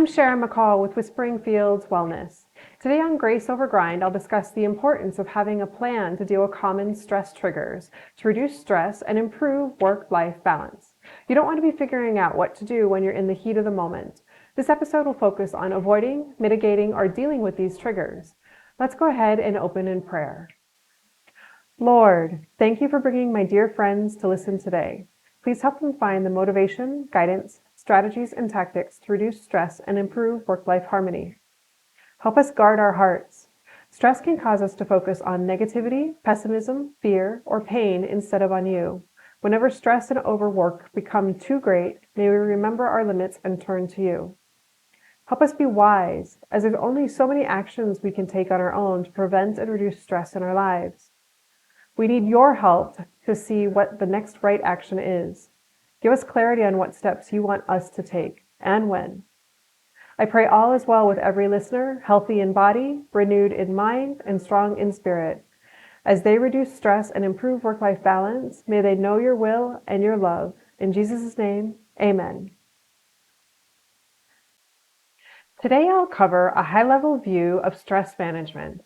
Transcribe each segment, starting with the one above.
I'm Sharon McCall with Whispering Fields Wellness. Today on Grace Over Grind, I'll discuss the importance of having a plan to deal with common stress triggers to reduce stress and improve work-life balance. You don't want to be figuring out what to do when you're in the heat of the moment. This episode will focus on avoiding, mitigating, or dealing with these triggers. Let's go ahead and open in prayer. Lord, thank you for bringing my dear friends to listen today. Please help them find the motivation, guidance, strategies, and tactics to reduce stress and improve work-life harmony. Help us guard our hearts. Stress can cause us to focus on negativity, pessimism, fear, or pain instead of on you. Whenever stress and overwork become too great, may we remember our limits and turn to you. Help us be wise, as there's only so many actions we can take on our own to prevent and reduce stress in our lives. We need your help to see what the next right action is. Give us clarity on what steps you want us to take and when. I pray all is well with every listener, healthy in body, renewed in mind, and strong in spirit. As they reduce stress and improve work-life balance, may they know your will and your love. In Jesus' name, amen. Today I'll cover a high-level view of stress management.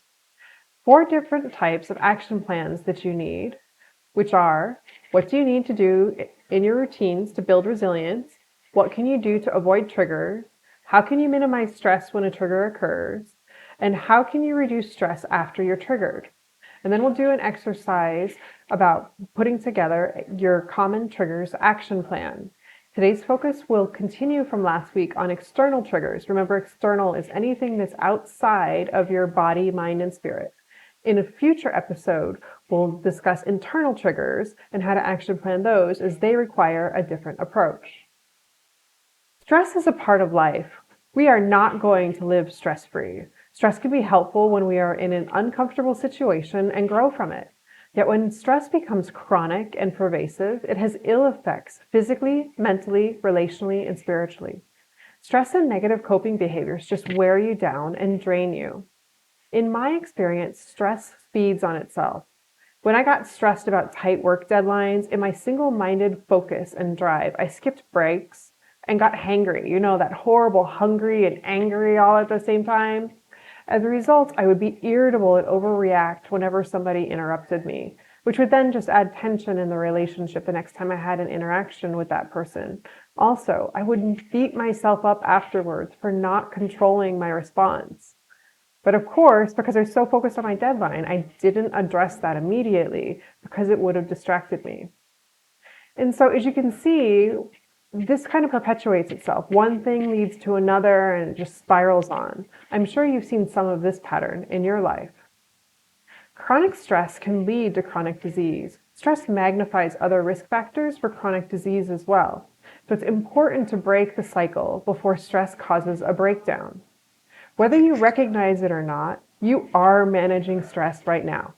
4 different types of action plans that you need, which are: what do you need to do in your routines to build resilience? What can you do to avoid triggers? How can you minimize stress when a trigger occurs? And how can you reduce stress after you're triggered? And then we'll do an exercise about putting together your common triggers action plan. Today's focus will continue from last week on external triggers. Remember, external is anything that's outside of your body, mind, and spirit. In a future episode, we'll discuss internal triggers and how to action plan those, as they require a different approach. Stress is a part of life. We are not going to live stress-free. Stress can be helpful when we are in an uncomfortable situation and grow from it. Yet when stress becomes chronic and pervasive, it has ill effects physically, mentally, relationally, and spiritually. Stress and negative coping behaviors just wear you down and drain you. In my experience, stress feeds on itself. When I got stressed about tight work deadlines, in my single-minded focus and drive, I skipped breaks and got hangry. You know, that horrible hungry and angry all at the same time. As a result, I would be irritable and overreact whenever somebody interrupted me, which would then just add tension in the relationship the next time I had an interaction with that person. Also, I would beat myself up afterwards for not controlling my response. But of course, because I was so focused on my deadline, I didn't address that immediately because it would have distracted me. And so as you can see, this kind of perpetuates itself. One thing leads to another and it just spirals on. I'm sure you've seen some of this pattern in your life. Chronic stress can lead to chronic disease. Stress magnifies other risk factors for chronic disease as well. So it's important to break the cycle before stress causes a breakdown. Whether you recognize it or not, you are managing stress right now.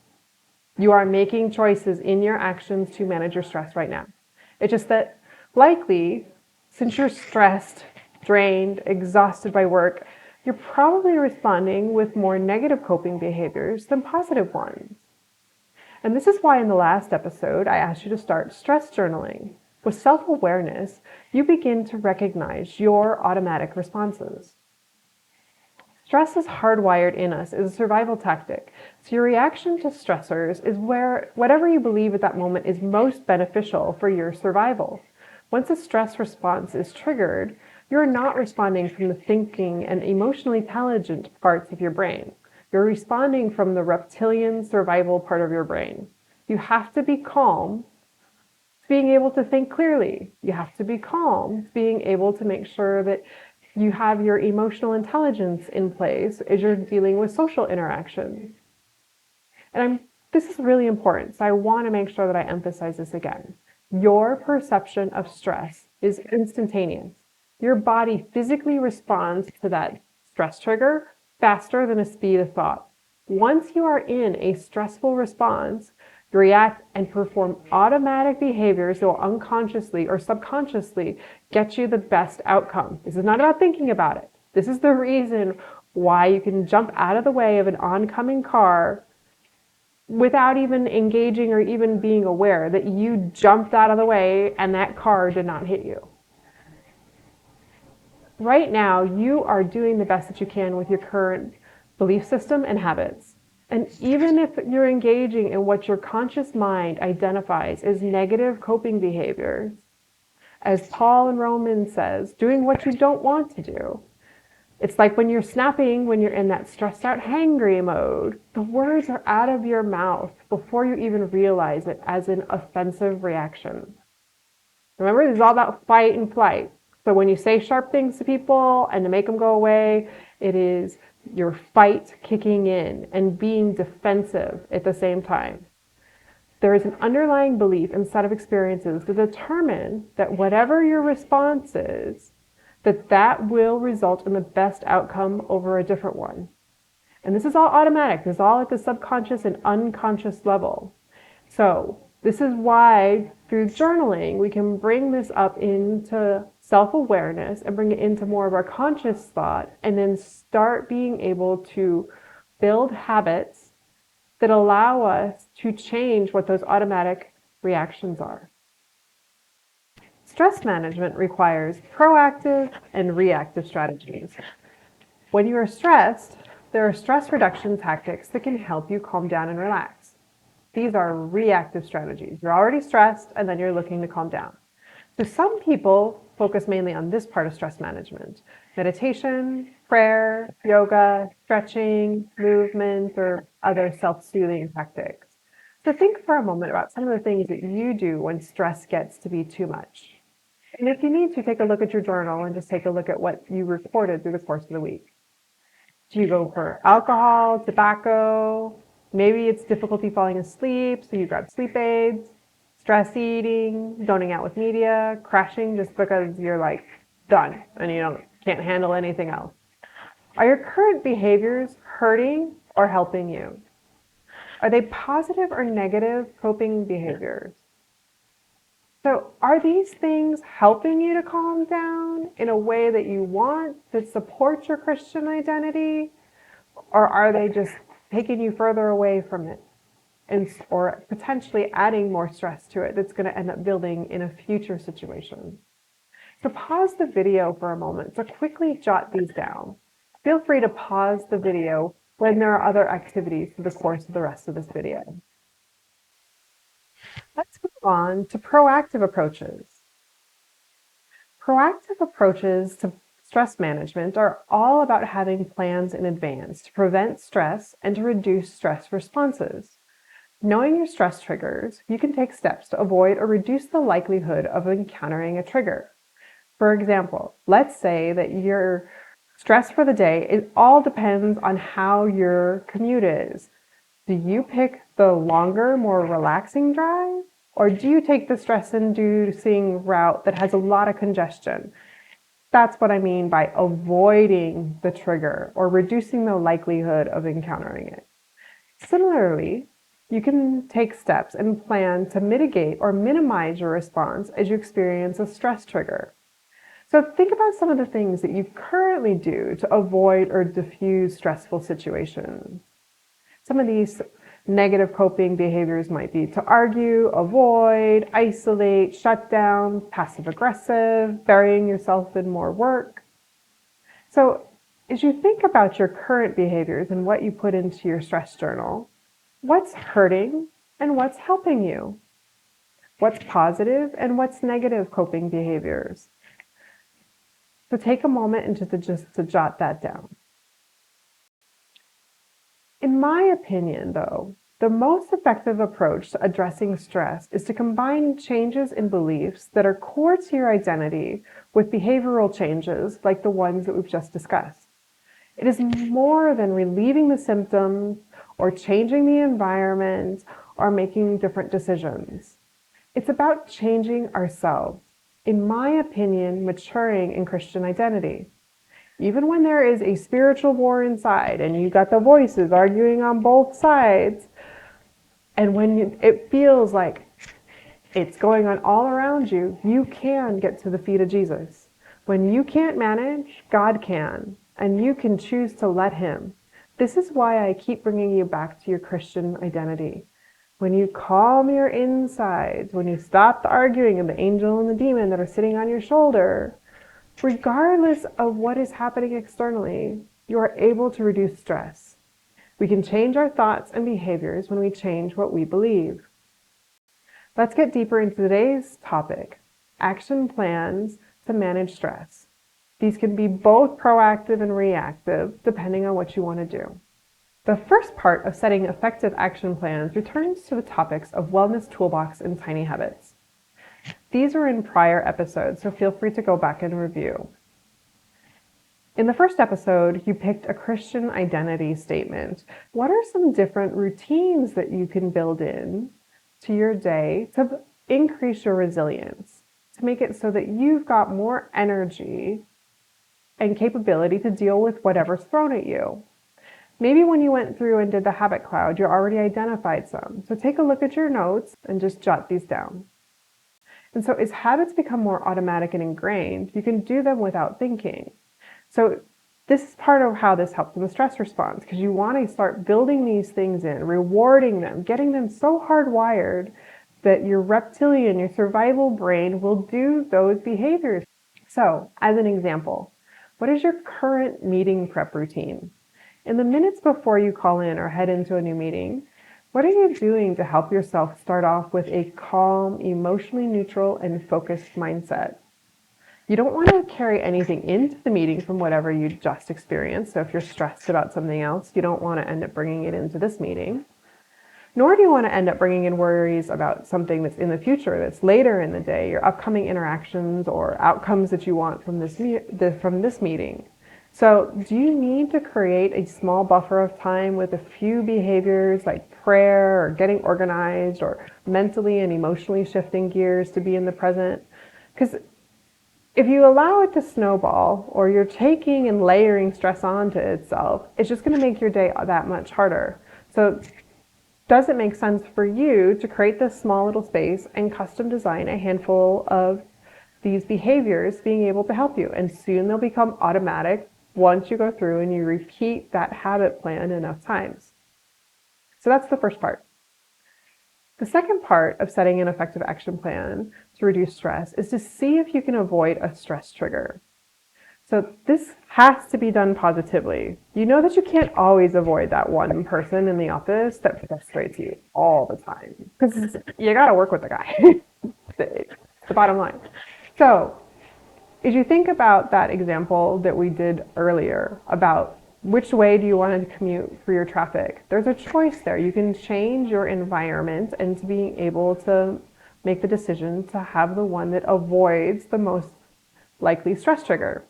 You are making choices in your actions to manage your stress right now. It's just that likely, since you're stressed, drained, exhausted by work, you're probably responding with more negative coping behaviors than positive ones. And this is why in the last episode, I asked you to start stress journaling. With self-awareness, you begin to recognize your automatic responses. Stress is hardwired in us as a survival tactic. So your reaction to stressors is where whatever you believe at that moment is most beneficial for your survival. Once a stress response is triggered, you're not responding from the thinking and emotionally intelligent parts of your brain. You're responding from the reptilian survival part of your brain. You have to be calm to being able to think clearly. You have to be calm to being able to make sure that you have your emotional intelligence in place as you're dealing with social interactions. And this is really important, so I want to make sure that I emphasize this again. Your perception of stress is instantaneous. Your body physically responds to that stress trigger faster than the speed of thought. Once you are in a stressful response, you react and perform automatic behaviors that will unconsciously or subconsciously get you the best outcome. This is not about thinking about it. This is the reason why you can jump out of the way of an oncoming car without even engaging or even being aware that you jumped out of the way and that car did not hit you. Right now, you are doing the best that you can with your current belief system and habits. And even if you're engaging in what your conscious mind identifies as negative coping behaviors, as Paul in Romans says, doing what you don't want to do. It's like when you're snapping, when you're in that stressed out, hangry mode, the words are out of your mouth before you even realize it as an offensive reaction. Remember, this is all about fight and flight. So when you say sharp things to people and to make them go away, it is your fight kicking in and being defensive at the same time. There is an underlying belief and set of experiences that determine that whatever your response is, that will result in the best outcome over a different one. And this is all automatic. This is all at the subconscious and unconscious level. So this is why through journaling, we can bring this up into self-awareness and bring it into more of our conscious thought, and then start being able to build habits that allow us to change what those automatic reactions are. Stress management requires proactive and reactive strategies. When you are stressed, there are stress reduction tactics that can help you calm down and relax. These are reactive strategies. You're already stressed and then you're looking to calm down. So some people focus mainly on this part of stress management: meditation, prayer, yoga, stretching, movement, or other self-soothing tactics. So think for a moment about some of the things that you do when stress gets to be too much. And if you need to, take a look at your journal and just take a look at what you recorded through the course of the week. Do you go for alcohol, tobacco? Maybe it's difficulty falling asleep, so you grab sleep aids, stress eating, zoning out with media, crashing just because you're like done and you can't handle anything else. Are your current behaviors hurting or helping you? Are they positive or negative coping behaviors? So are these things helping you to calm down in a way that you want, that supports your Christian identity? Or are they just taking you further away from it or potentially adding more stress to it that's going to end up building in a future situation? So pause the video for a moment to quickly jot these down. Feel free to pause the video when there are other activities through the course of the rest of this video. Let's move on to proactive approaches. Proactive approaches to stress management are all about having plans in advance to prevent stress and to reduce stress responses. Knowing your stress triggers, you can take steps to avoid or reduce the likelihood of encountering a trigger. For example, let's say that your stress for the day, it all depends on how your commute is. Do you pick the longer, more relaxing drive? Or do you take the stress-inducing route that has a lot of congestion? That's what I mean by avoiding the trigger or reducing the likelihood of encountering it. Similarly, you can take steps and plan to mitigate or minimize your response as you experience a stress trigger. So think about some of the things that you currently do to avoid or diffuse stressful situations. Some of these negative coping behaviors might be to argue, avoid, isolate, shut down, passive aggressive, burying yourself in more work. So as you think about your current behaviors and what you put into your stress journal, what's hurting and what's helping you? What's positive and what's negative coping behaviors? So take a moment and just to jot that down. In my opinion, though, the most effective approach to addressing stress is to combine changes in beliefs that are core to your identity with behavioral changes like the ones that we've just discussed. It is more than relieving the symptoms or changing the environment or making different decisions. It's about changing ourselves. In my opinion, maturing in Christian identity. Even when there is a spiritual war inside and you got the voices arguing on both sides, and when it feels like it's going on all around you, you can get to the feet of Jesus. When you can't manage, God can, and you can choose to let Him. This is why I keep bringing you back to your Christian identity. When you calm your insides, when you stop the arguing of the angel and the demon that are sitting on your shoulder, Regardless of what is happening externally, you are able to reduce stress. We can change our thoughts and behaviors when we change what we believe. Let's get deeper into today's topic, action plans to manage stress. These can be both proactive and reactive, depending on what you want to do. The first part of setting effective action plans returns to the topics of wellness toolbox and tiny habits. These are in prior episodes, so feel free to go back and review. In the first episode, you picked a Christian identity statement. What are some different routines that you can build in to your day to increase your resilience, to make it so that you've got more energy and capability to deal with whatever's thrown at you? Maybe when you went through and did the habit cloud, you already identified some. So take a look at your notes and just jot these down. And so as habits become more automatic and ingrained, you can do them without thinking. So this is part of how this helps in the stress response, because you want to start building these things in, rewarding them, getting them so hardwired that your reptilian, your survival brain will do those behaviors. So as an example, what is your current meeting prep routine? In the minutes before you call in or head into a new meeting, what are you doing to help yourself start off with a calm, emotionally neutral, and focused mindset? You don't want to carry anything into the meeting from whatever you just experienced. So if you're stressed about something else, you don't want to end up bringing it into this meeting. Nor do you want to end up bringing in worries about something that's in the future, that's later in the day, your upcoming interactions or outcomes that you want from this meeting. So do you need to create a small buffer of time with a few behaviors like prayer or getting organized or mentally and emotionally shifting gears to be in the present? Because if you allow it to snowball, or you're taking and layering stress onto itself, it's just going to make your day that much harder. So does it make sense for you to create this small little space and custom design a handful of these behaviors being able to help you? And soon they'll become automatic once you go through and you repeat that habit plan enough times. So that's the first part. The second part of setting an effective action plan to reduce stress is to see if you can avoid a stress trigger. So this has to be done positively. You know that you can't always avoid that one person in the office that frustrates you all the time, because you got to work with the guy. the bottom line. So as you think about that example that we did earlier about which way do you want to commute for your traffic, there's a choice there. You can change your environment and to being able to make the decision to have the one that avoids the most likely stress trigger.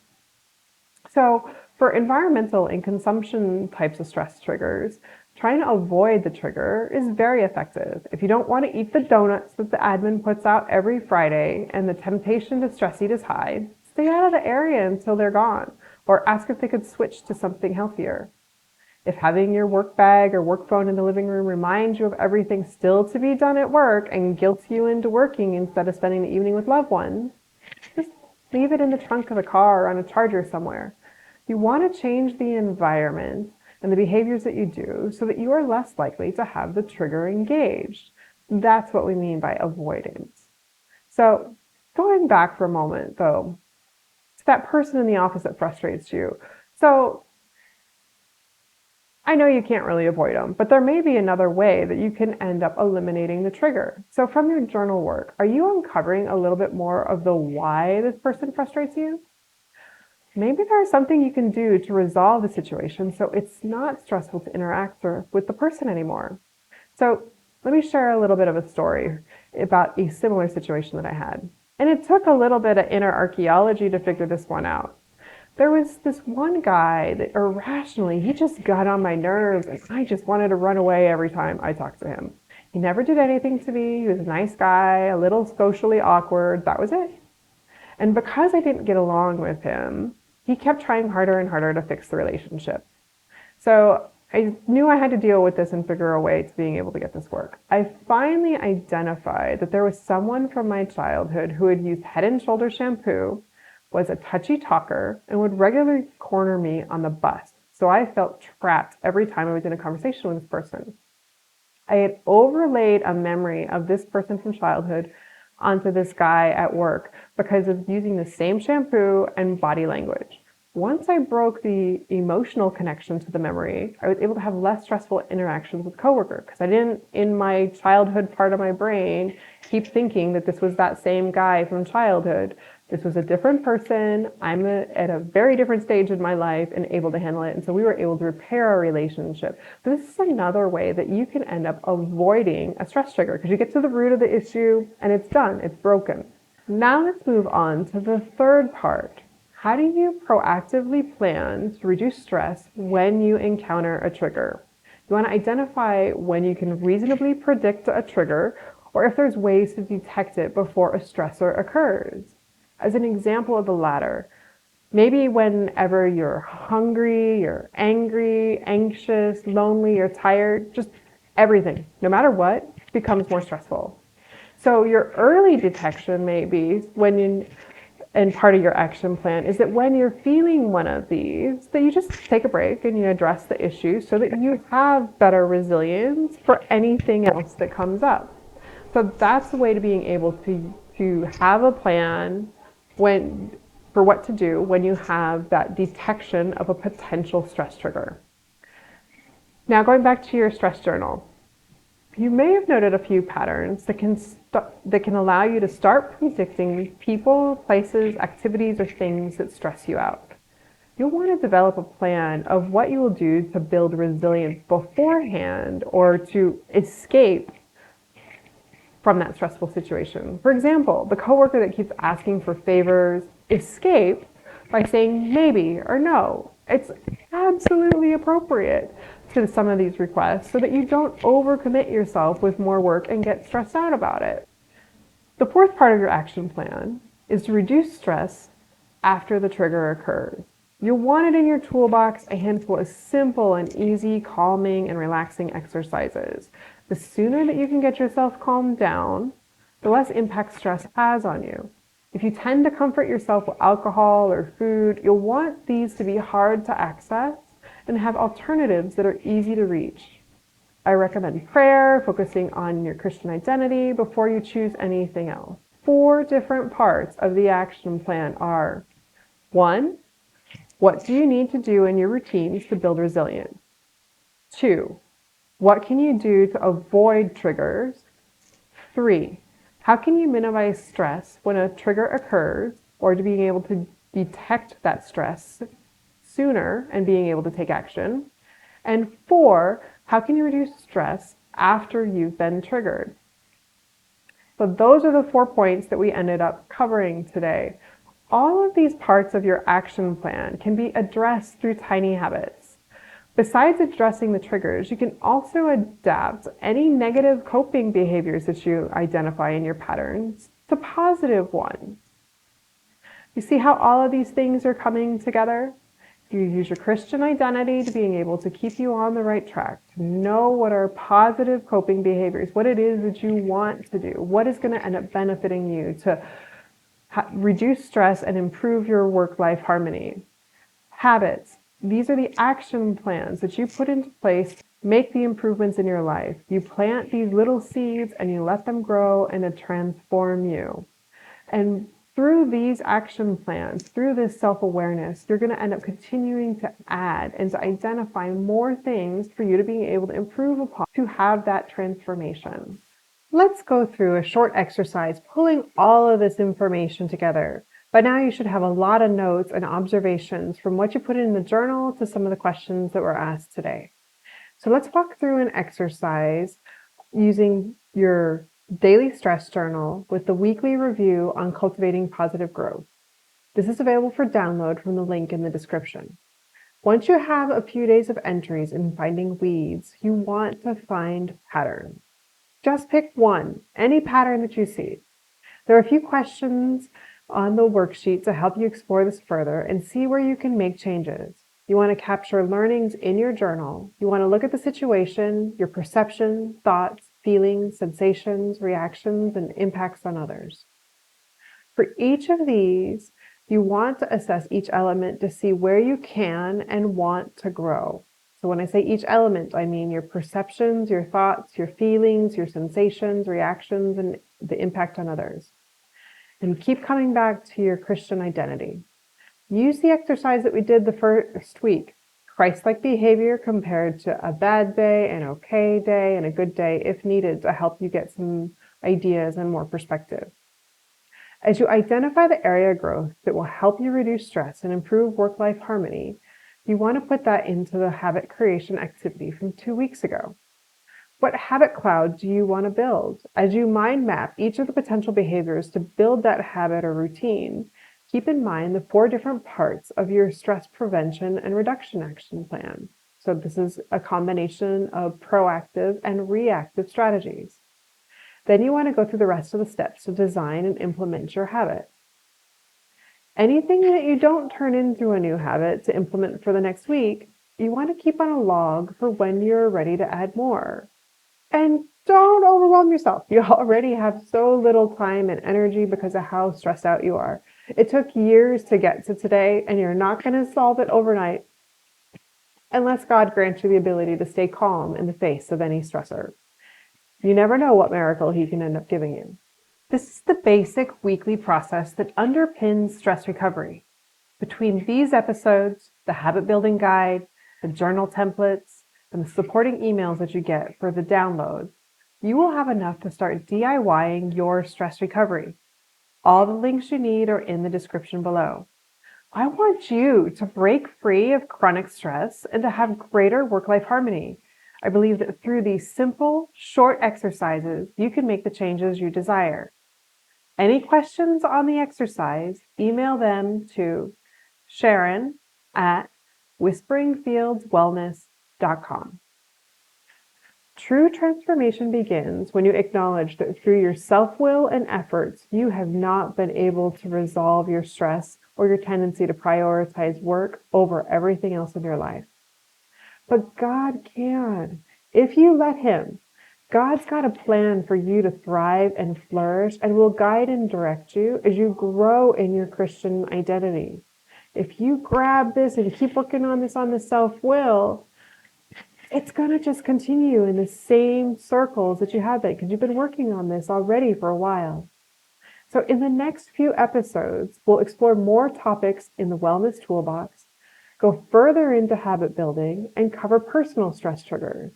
So for environmental and consumption types of stress triggers, trying to avoid the trigger is very effective. If you don't want to eat the donuts that the admin puts out every Friday and the temptation to stress eat is high, stay out of the area until they're gone, or ask if they could switch to something healthier. If having your work bag or work phone in the living room reminds you of everything still to be done at work and guilts you into working instead of spending the evening with loved ones, just leave it in the trunk of the car or on a charger somewhere. You want to change the environment and the behaviors that you do so that you are less likely to have the trigger engaged. That's what we mean by avoidance. So going back for a moment, though, to that person in the office that frustrates you. So I know you can't really avoid them, but there may be another way that you can end up eliminating the trigger. So from your journal work, are you uncovering a little bit more of the why this person frustrates you? Maybe there's something you can do to resolve the situation so it's not stressful to interact with the person anymore. So let me share a little bit of a story about a similar situation that I had. And it took a little bit of inner archaeology to figure this one out. There was this one guy that irrationally, he just got on my nerves and I just wanted to run away every time I talked to him. He never did anything to me. He was a nice guy, a little socially awkward. That was it. And because I didn't get along with him, he kept trying harder and harder to fix the relationship. So I knew I had to deal with this and figure a way to being able to get this work. I finally identified that there was someone from my childhood who had used Head and Shoulders shampoo, was a touchy talker, and would regularly corner me on the bus. So I felt trapped every time I was in a conversation with this person. I had overlaid a memory of this person from childhood onto this guy at work because of using the same shampoo and body language. Once I broke the emotional connection to the memory, I was able to have less stressful interactions with coworkers because I didn't, in my childhood part of my brain, keep thinking that this was that same guy from childhood. This was a different person. I'm at a very different stage in my life and able to handle it. And so we were able to repair our relationship. So this is another way that you can end up avoiding a stress trigger because you get to the root of the issue and it's done. It's broken. Now let's move on to the third part. How do you proactively plan to reduce stress when you encounter a trigger? You want to identify when you can reasonably predict a trigger or if there's ways to detect it before a stressor occurs. As an example of the latter, maybe whenever you're hungry, you're angry, anxious, lonely, you're tired, just everything, no matter what, becomes more stressful. So your early detection may be and part of your action plan is that when you're feeling one of these, that you just take a break and you address the issue so that you have better resilience for anything else that comes up. So that's the way to being able to have a plan for what to do when you have that detection of a potential stress trigger. Now going back to your stress journal. You may have noted a few patterns that can allow you to start predicting people, places, activities, or things that stress you out. You'll want to develop a plan of what you will do to build resilience beforehand or to escape from that stressful situation. For example, the coworker that keeps asking for favors, escape by saying maybe or no. It's absolutely appropriate to some of these requests so that you don't overcommit yourself with more work and get stressed out about it. The fourth part of your action plan is to reduce stress after the trigger occurs. You'll want it in your toolbox a handful of simple and easy calming and relaxing exercises. The sooner that you can get yourself calmed down, the less impact stress has on you. If you tend to comfort yourself with alcohol or food, you'll want these to be hard to access and have alternatives that are easy to reach. I recommend prayer, focusing on your Christian identity before you choose anything else. 4 different parts of the action plan are: 1, what do you need to do in your routines to build resilience? 2, what can you do to avoid triggers? 3, how can you minimize stress when a trigger occurs or to being able to detect that stress sooner and being able to take action? And 4, how can you reduce stress after you've been triggered? So those are the 4 points that we ended up covering today. All of these parts of your action plan can be addressed through tiny habits. Besides addressing the triggers, you can also adapt any negative coping behaviors that you identify in your patterns to positive ones. You see how all of these things are coming together? You use your Christian identity to being able to keep you on the right track, to know what are positive coping behaviors, what it is that you want to do, what is going to end up benefiting you to reduce stress and improve your work-life harmony. Habits. These are the action plans that you put into place to make the improvements in your life. You plant these little seeds and you let them grow and to transform you. And through these action plans, through this self-awareness, you're going to end up continuing to add and to identify more things for you to be able to improve upon to have that transformation. Let's go through a short exercise pulling all of this information together. By now you should have a lot of notes and observations from what you put in the journal to some of the questions that were asked today. So let's walk through an exercise using your daily stress journal with the weekly review on cultivating positive growth. This is available for download from the link in the description. Once you have a few days of entries in finding weeds, you want to find patterns. Just pick one, any pattern that you see. There are a few questions on the worksheet to help you explore this further and see where you can make changes. You want to capture learnings in your journal. You want to look at the situation, your perception, thoughts, feelings, sensations, reactions, and impacts on others. For each of these, you want to assess each element to see where you can and want to grow. So when I say each element, I mean your perceptions, your thoughts, your feelings, your sensations, reactions, and the impact on others. and keep coming back to your Christian identity. Use the exercise that we did the first week. Christ-like behavior compared to a bad day, an okay day, and a good day if needed to help you get some ideas and more perspective. As you identify the area of growth that will help you reduce stress and improve work-life harmony, you want to put that into the habit creation activity from 2 weeks ago. What habit cloud do you want to build? As you mind map each of the potential behaviors to build that habit or routine, keep in mind the 4 different parts of your stress prevention and reduction action plan. So this is a combination of proactive and reactive strategies. Then you want to go through the rest of the steps to design and implement your habit. Anything that you don't turn into a new habit to implement for the next week, you want to keep on a log for when you're ready to add more. And don't overwhelm yourself. You already have so little time and energy because of how stressed out you are. It took years to get to today, and you're not going to solve it overnight unless God grants you the ability to stay calm in the face of any stressor. You never know what miracle He can end up giving you. This is the basic weekly process that underpins stress recovery. Between these episodes, the habit building guide, the journal templates, and the supporting emails that you get for the download, you will have enough to start DIYing your stress recovery. All the links you need are in the description below. I want you to break free of chronic stress and to have greater work-life harmony. I believe that through these simple, short exercises, you can make the changes you desire. Any questions on the exercise, email them to Sharon@whisperingfieldswellness.com. True transformation begins when you acknowledge that through your self-will and efforts, you have not been able to resolve your stress or your tendency to prioritize work over everything else in your life. But God can, if you let Him. God's got a plan for you to thrive and flourish and will guide and direct you as you grow in your Christian identity. If you grab this and keep working on this self-will, it's going to just continue in the same circles that you had because you've been working on this already for a while. So in the next few episodes, we'll explore more topics in the Wellness Toolbox, go further into habit building, and cover personal stress triggers.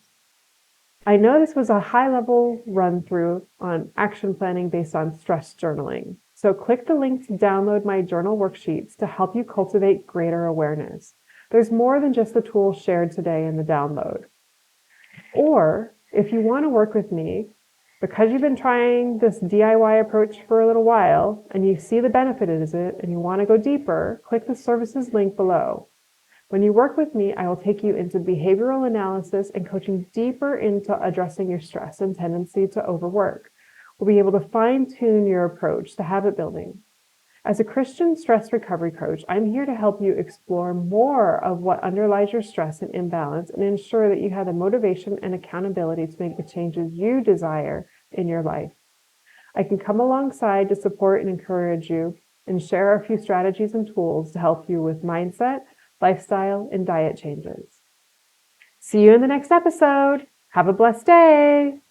I know this was a high-level run-through on action planning based on stress journaling. So click the link to download my journal worksheets to help you cultivate greater awareness. There's more than just the tools shared today in the download. Or if you want to work with me, because you've been trying this DIY approach for a little while and you see the benefit of it and you want to go deeper, click the services link below. When you work with me, I will take you into behavioral analysis and coaching deeper into addressing your stress and tendency to overwork. We'll be able to fine-tune your approach to habit building. As a Christian stress recovery coach, I'm here to help you explore more of what underlies your stress and imbalance and ensure that you have the motivation and accountability to make the changes you desire in your life. I can come alongside to support and encourage you and share a few strategies and tools to help you with mindset, lifestyle, and diet changes. See you in the next episode. Have a blessed day.